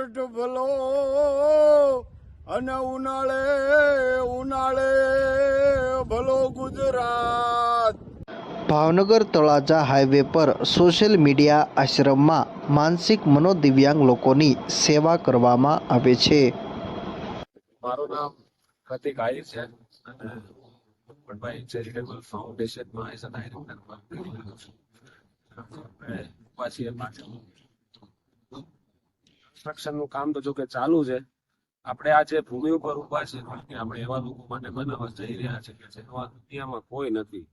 હોરઠ ભલો અને ઉનાળે ઉનાળે ભલો ગુજરાત. ભાવનગર તળાજા હાઈવે પર સોશિયલ મીડિયા આશ્રમમાં માનસિક મનોદિવ્યાંગ લોકોની સેવા કરવામાં આવે છે. મારું નામ પ્રતિક આહિર છે અને ભટ્ટભાઈ ચેરિટેબલ ફાઉન્ડેશનમાં એઝ અ ડાયરેક્ટર વર્ક કરી રહ્યો છું. પછી કન્સ્ટ્રક્શનનું કામ તો જો કે ચાલુ છે. આપણે આ જે ભૂમિ ઉપર ઉભા છે આપણે એવા લોકો માટે બનાવવા જઈ રહ્યા છે કે જેવા દુનિયામાં કોઈ નથી.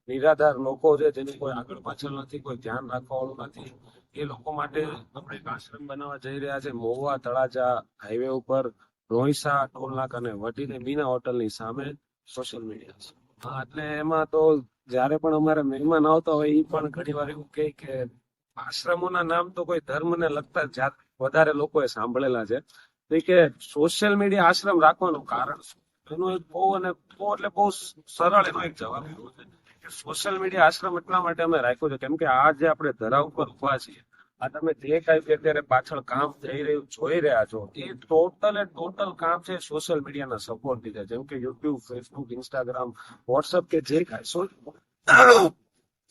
નિરાધાર લોકો છે જેની કોઈ આગળ પાછળ નથી, કોઈ ધ્યાન રાખવા વાળું નથી. એ લોકો માટે આપણે એક આશ્રમ બનાવવા જઈ રહ્યા છે. મહુવા તળાજા હાઈવે ઉપર રોહિસા ટોલ નાકા અને વટીને મીના હોટલની સામે સોશિયલ મીડિયા છે. હા, એટલે એમાં તો જયારે પણ અમારે મહેમાન આવતા હોય એ પણ ઘણી વાર એવું કહે કે આશ્રમોના નામ તો કોઈ ધર્મને લગતા વધારે લોકોએ સાંભળેલા છે. તો કે સોશિયલ મીડિયા આશ્રમ રાખવાનું કારણ શું? એનું એક બહુ એટલે બહુ સરળ એનો એક જવાબ એવો છે કે સોશિયલ મીડિયા આશ્રમ એટલા માટે અમે રાખ્યો છે કેમ કે આ જે આપણે ધરા ઉપર ઉભા છીએ, આ તમે જે કાંઈ અત્યારે પાછળ કામ થઈ રહ્યું જોઈ રહ્યા છો એ ટોટલ કામ છે સોશિયલ મીડિયાના સપોર્ટથી છે. જેમ કે યુટ્યુબ, ફેસબુક, ઇન્સ્ટાગ્રામ, વોટ્સઅપ કે જે કાંઈ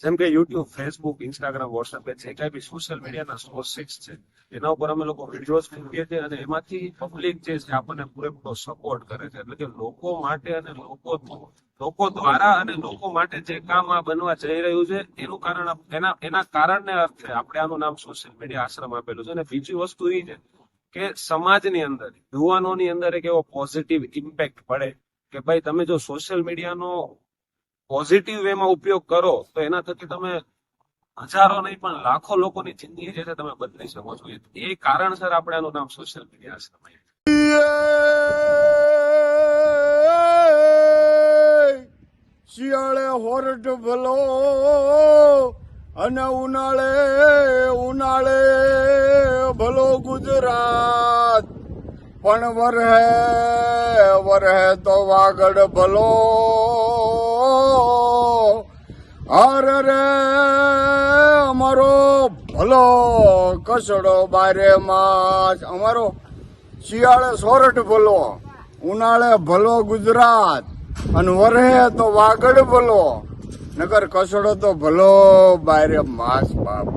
જેમ કે યુટ્યુબ, ફેસબુક, ઇન્સ્ટાગ્રામ, વોટ્સઅપ કે જે કાંઈ બી સોશિયલ મીડિયાના સોર્સિસ છે એના ઉપર અમે લોકો વિડીયોઝ મૂકીએ છીએ અને એમાંથી પબ્લિક જે છે આપણને પૂરેપૂરો સપોર્ટ કરે છે. એટલે કે લોકો માટે અને લોકો દ્વારા અને લોકો માટે જે કામ આ બનવા જઈ રહ્યું છે એનું કારણ એના કારણને અર્થે આપણે આનું નામ સોશિયલ મીડિયા આશ્રમ આપેલું છે. અને બીજી વસ્તુ એ છે કે સમાજની અંદર, યુવાનોની અંદર એક એવો પોઝિટિવ ઇમ્પેક્ટ પડે કે ભાઈ તમે જો સોશિયલ મીડિયાનો પોઝિટિવ વેમાં ઉપયોગ કરો તો એના થકી તમે હજારો નહીં પણ લાખો લોકોની જિંદગી જે છે તમે બદલી શકો છો. એ કારણસર આપણે આનું નામ સોશિયલ મીડિયા આશ્રમ આપ્યું. શિયાળે હોરઠ ભલો અને ઉનાળે ઉનાળે ભલો ગુજરાત. પણ વરહે તો વાગડ ભલો. અરે રે અમારો ભલો કસડો બારે માસ. અમારો શિયાળે સોરઠ ભલો, ઉનાળે ભલો ગુજરાત અને વરહે તો વાગડ ભલો, નગર કસડો તો ભલો બારે માસ. બાપ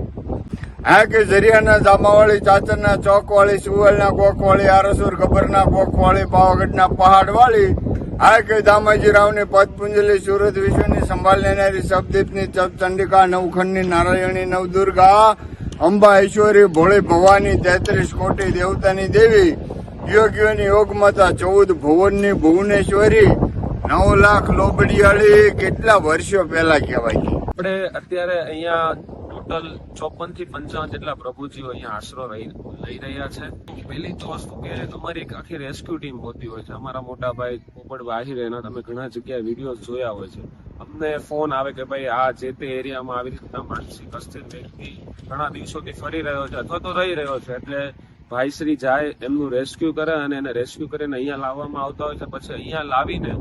આ કે જરિયાના જામાવાળી, ચાચરના ચોકવાળી, સુવલના કોકવાળી, આરસુર ગબરના કોકવાળી, પાવાગઢના પહાડવાળી, આ કે દામાજી રાવની પદપુંજલી, સુરત વિશ્વની સંભાળ લેનારી, સબદીપની ચંડિકા, નવખંડની નારાયણી, નવદુર્ગા, અંબા ઈશ્વરી, ભોળી ભવાની, 33 કોટી દેવતાની દેવી, યોગીઓની યોગમાતા, 14 ભુવનની ભુવનેશ્વરી, 9 લાખ લોબડિયાળી. કેટલા વર્ષો પહેલા કહેવાય છે. આપણે અત્યારે અહીંયા ટોટલ 54 થી 55 જેટલા પ્રભુજીઓ અહીંયા આશરો લઈ રહ્યા છે. પહેલી તો વસ્તુ કે અમારી એક આખી રેસ્ક્યુ ટીમ હોતી હોય છે. અમારા મોટા ભાઈ પોપટભાઈ આહિર એના તમે ઘણા જગ્યાએ વિડીયો જોયા હોય છે. અમને ફોન આવે કે ભાઈ આ જે તે એરિયામાં આવી રીતના માનસિક અસ્થિર વ્યક્તિ ઘણા દિવસોથી ફરી રહ્યો છે અથવા તો રહી રહ્યો છે. એટલે ભાઈશ્રી જાય, એમનું રેસ્ક્યુ કરે અને એને રેસ્ક્યુ કરીને અહીંયા લાવવામાં આવતા હોય છે. પછી અહીંયા લાવીને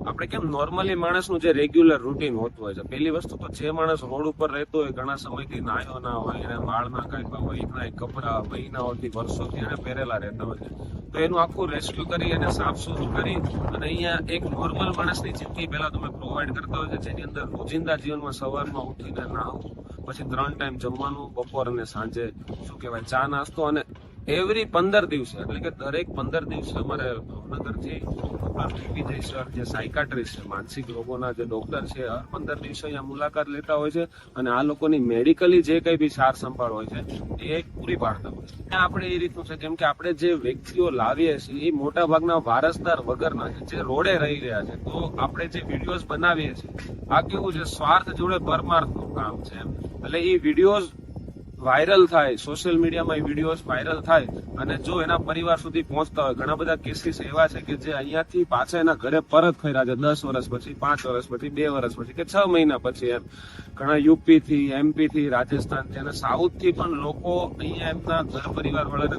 આપણે કેમ નોર્મલી માણસનું જે રેગ્યુલર રૂટીન હોતું હોય છે, પહેલી વસ્તુ તો જે માણસ રોડ ઉપર રહેતો હોય, ઘણા સમયથી નાયો ના હોય, એને વાળ ના કાઢવા હોય, એના કપડા મહિનાઓથી વર્ષોથી એને પહેરેલા રહેતા હોય છે, તો એનું આખું રેસ્ક્યુ કરી એને સાફ સુથરું કરી અને અહીંયા એક નોર્મલ માણસની જિંદગી પહેલા તમે પ્રોવાઈડ કરતા હોય છે, જેની અંદર રોજિંદા જીવનમાં સવારમાં ઉઠીને નાહવું, પછી 3 ટાઈમ જમવાનું, બપોર અને સાંજે શું કહેવાય ચા નાસ્તો, અને એવરી 15 દિવસે એટલે કે દરેક 15 દિવસે અમારે ભાવનગરથી વિજય સર જે સાયકાટ્રિસ્ટ છે, માનસિક રોગોના જે ડોક્ટર છે, 15 દિવસે અહીંયા મુલાકાત લેતા હોય છે અને આ લોકોની મેડિકલી જે કઈ બી સાર સંભાળ હોય છે એ પૂરી પાડતા હોય છે. આપણે એ રીતનું છે કેમ કે આપણે જે વ્યક્તિઓ લાવીએ છીએ એ મોટા ભાગના વારસદાર વગરના છે, જે રોડે રહી રહ્યા છે. તો આપણે જે વિડીયોઝ બનાવીએ છીએ આ કેવું છે, સ્વાર્થ જોડે પરમાર્થનું કામ છે. એટલે એ વિડીયોઝ વાયરલ થાય, સોશિયલ મીડિયામાં એ વિડીયોઝ વાયરલ થાય અને જો એના પરિવાર સુધી પહોંચતા હોય, ઘણા બધા કેસીસ એવા છે કે જે અહીંયાથી પાછા એના ઘરે પરત ફર્યા છે 10 વર્ષ પછી, 5 વર્ષ પછી, 2 વર્ષ પછી કે 6 મહિના પછી. એમ ઘણા યુપી થી, MP થી, રાજસ્થાન થી અને સાઉથ થી પણ લોકો અહીંયા એમના ઘર પરિવાર વાળાને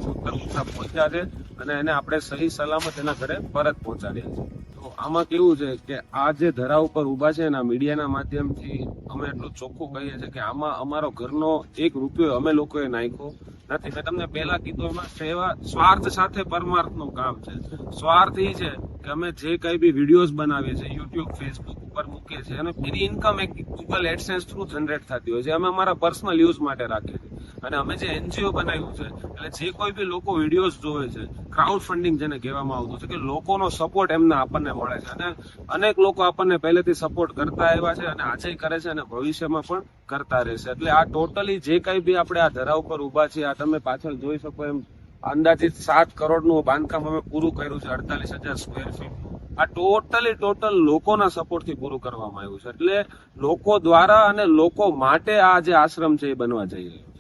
પહોંચ્યા છે અને એને આપણે સહી સલામત એના ઘરે પરત પહોંચાડ્યા છે. તો આમાં કેવું છે કે આ જે ધરા ઉપર ઉભા છે એના મીડિયાના માધ્યમથી અમે એટલું ચોખ્ખું કહીએ છીએ કે આમાં અમારો ઘરનો 1 રૂપિયો અમે લોકોએ નાખ્યો નથી. મેં તમને પહેલા કીધું એમાં સેવા સ્વાર્થ સાથે પરમાર્થનું કામ છે. સ્વાર્થ એ છે કે અમે જે કઈ બી વિડીયોઝ બનાવીએ છીએ યુટ્યુબ ફેસબુક ઉપર મૂકીએ છીએ અને એની ઇન્કમ એક ગૂગલ એડસેન્સ થ્રુ જનરેટ થતી હોય છે. અમે અમારા પર્સનલ યુઝ માટે રાખીએ છીએ. અને અમે જે એનજીઓ બનાવ્યું છે એટલે જે કોઈ બી લોકો વિડીયોઝ જોવે છે, ક્રાઉડ ફંડિંગ જેને કહેવામાં આવતું છે, કે લોકોનો સપોર્ટ એમને આપણને મળે છે. અને અનેક લોકો આપણને પહેલેથી સપોર્ટ કરતા આવ્યા છે અને આજે કરે છે અને ભવિષ્યમાં પણ કરતા રહેશે. એટલે આ ટોટલી જે કઈ બી આપણે આ ધરા ઉપર ઉભા છીએ, આ તમે પાછળ જોઈ શકો એમ અંદાજિત 7 કરોડનું બાંધકામ અમે પૂરું કર્યું છે, 48,000 સ્ક્વેર ફીટ. આ ટોટલ લોકોના સપોર્ટથી પૂરું કરવામાં આવ્યું છે. એટલે લોકો દ્વારા અને લોકો માટે આ જે આશ્રમ છે એ બનવા જઈ રહ્યો છે.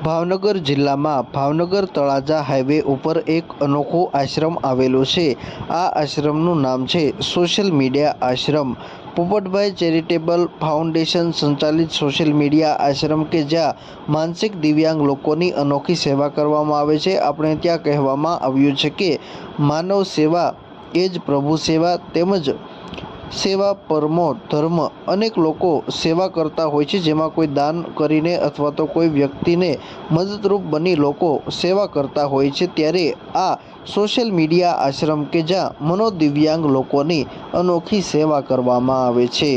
ભાવનગર જિલ્લામાં ભાવનગર તળાજા હાઈવે ઉપર એક અનોખો આશ્રમ આવેલો છે. આ આશ્રમનું નામ છે સોશિયલ મીડિયા આશ્રમ. પોપટભાઈ ચેરિટેબલ ફાઉન્ડેશન સંચાલિત સોશિયલ મીડિયા આશ્રમ કે જ્યાં માનસિક દિવ્યાંગ લોકોની અનોખી સેવા કરવામાં આવે છે. આપણે ત્યાં કહેવામાં આવ્યું છે કે માનવ સેવા એ જ પ્રભુ સેવા, તેમજ સેવા પરમો ધર્મ. અનેક લોકો સેવા કરતા હોય છે, જેમાં કોઈ દાન કરીને અથવા તો કોઈ વ્યક્તિને મદદરૂપ બની લોકો સેવા કરતા હોય છે. ત્યારે આ સોશિયલ મીડિયા આશ્રમ કે જ્યાં મનોદિવ્યાંગ લોકોની અનોખી સેવા કરવામાં આવે છે.